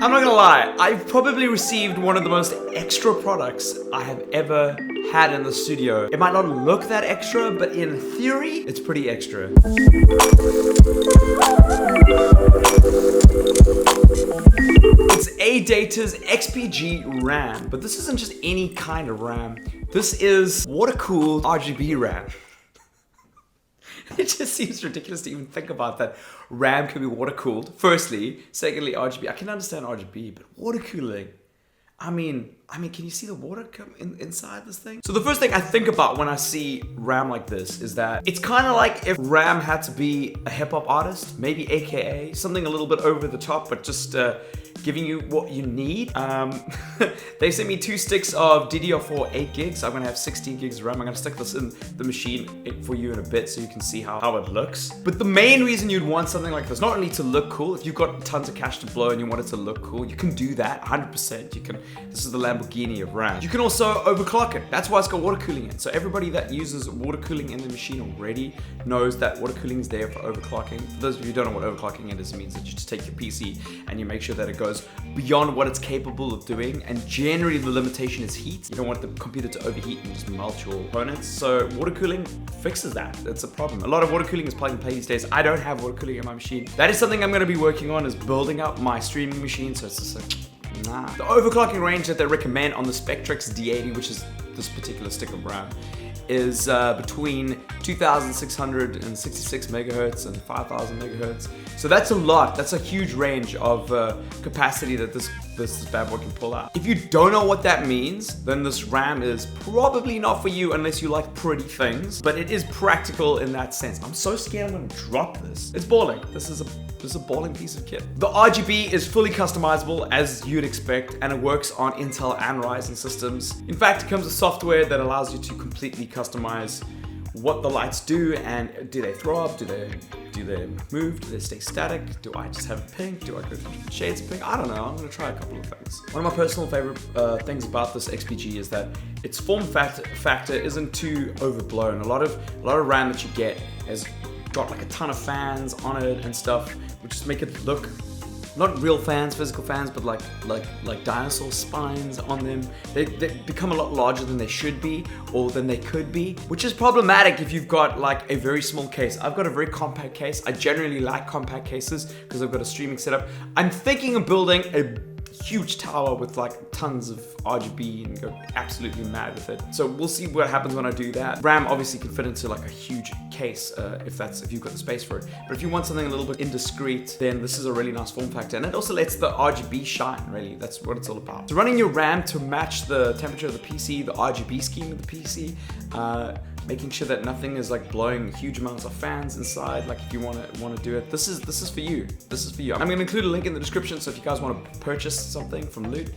I'm not gonna lie, I've probably received one of the most extra products I have ever had in the studio. It might not look that extra, but in theory, it's pretty extra. It's ADATA'S XPG RAM, but this isn't just any kind of RAM. This is water-cooled RGB RAM. It just seems ridiculous to even think about that RAM can be water cooled. Firstly, secondly, RGB. I can understand RGB, but water cooling. I mean, can you see the water come inside this thing? So the first thing I think about when I see RAM like this is that it's kind of like if RAM had to be a hip hop artist, maybe AKA something a little bit over the top, but just giving you what you need. They sent me 2 sticks of DDR4 8 gigs. I'm gonna have 16 gigs of RAM. I'm gonna stick this in the machine for you in a bit so you can see how it looks. But the main reason you'd want something like this, not only to look cool, if you've got tons of cash to blow and you want it to look cool, you can do that 100%. You can. This is the Lamborghini of RAM. You can also overclock it. That's why it's got water cooling in. So everybody that uses water cooling in the machine already knows that water cooling is there for overclocking. For those of you who don't know what overclocking is, it means that you just take your PC and you make sure that it goes beyond what it's capable of doing, and generally the limitation is heat. You don't want the computer to overheat and just melt your components. So water cooling fixes that. It's a problem. A lot of water cooling is plug and play these days. I don't have water cooling in my machine. That is something I'm going to be working on, is building up my streaming machine. So it's just like, nah. The overclocking range that they recommend on the Spectrix D80, which is this particular stick of RAM, is between 2,666 megahertz and 5,000 megahertz. So that's a lot. That's a huge range of capacity that this bad boy can pull out. If you don't know what that means, then this RAM is probably not for you unless you like pretty things, but it is practical in that sense. I'm so scared I'm gonna drop this. It's balling. This is a balling piece of kit. The RGB is fully customizable as you'd expect, and it works on Intel and Ryzen systems. In fact, it comes with software that allows you to completely customize what the lights do, and do they throb, do they move, do they stay static, do I just have it pink, do I go for different shades of pink? I don't know, I'm gonna try a couple of things. One of my personal favorite things about this XPG is that its form factor isn't too overblown. A lot of RAM that you get has got like a ton of fans on it and stuff, which just make it look not real fans, physical fans, but like dinosaur spines on them. They become a lot larger than they should be, or than they could be, which is problematic if you've got like a very small case. I've got a very compact case. I generally like compact cases because I've got a streaming setup. I'm thinking of building a huge tower with like tons of RGB and go absolutely mad with it. So we'll see what happens when I do that. RAM obviously can fit into like a huge case if you've got the space for it. But if you want something a little bit indiscreet, then this is a really nice form factor. And it also lets the RGB shine, really. That's what it's all about. So running your RAM to match the temperature of the PC, the RGB scheme of the PC, making sure that nothing is like blowing huge amounts of fans inside. Like if you want to do it, this is for you. This is for you. I'm going to include a link in the description, so if you guys want to purchase something from Loot,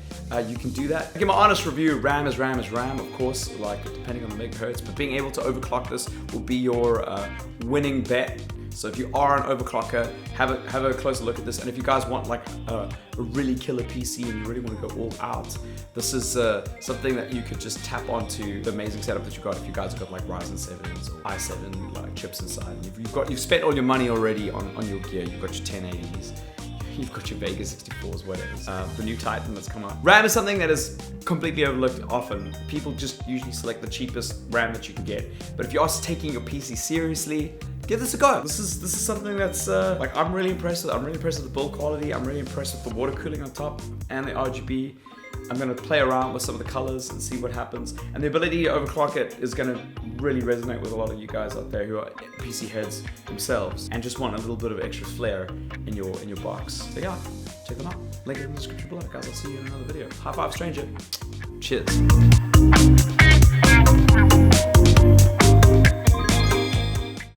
you can do that. I give my honest review. RAM is RAM is RAM, of course, like depending on the megahertz. But being able to overclock this will be your winning bet. So if you are an overclocker, have a closer look at this. And if you guys want like a really killer PC and you really want to go all out, this is something that you could just tap onto the amazing setup that you got if you guys have got like Ryzen 7s or i7 like chips inside. You've spent all your money already on your gear. You've got your 1080s. You've got your Vega 64s, whatever. The new Titan that's come out. RAM is something that is completely overlooked often. People just usually select the cheapest RAM that you can get. But if you're taking your PC seriously, give this a go. This is something that's like I'm really impressed with. I'm really impressed with the build quality. I'm really impressed with the water cooling on top and the RGB. I'm gonna play around with some of the colors and see what happens. And the ability to overclock it is gonna really resonate with a lot of you guys out there who are PC heads themselves and just want a little bit of extra flair in your box. So yeah, check them out. Link in the description below, guys. I'll see you in another video. High five, stranger. Cheers.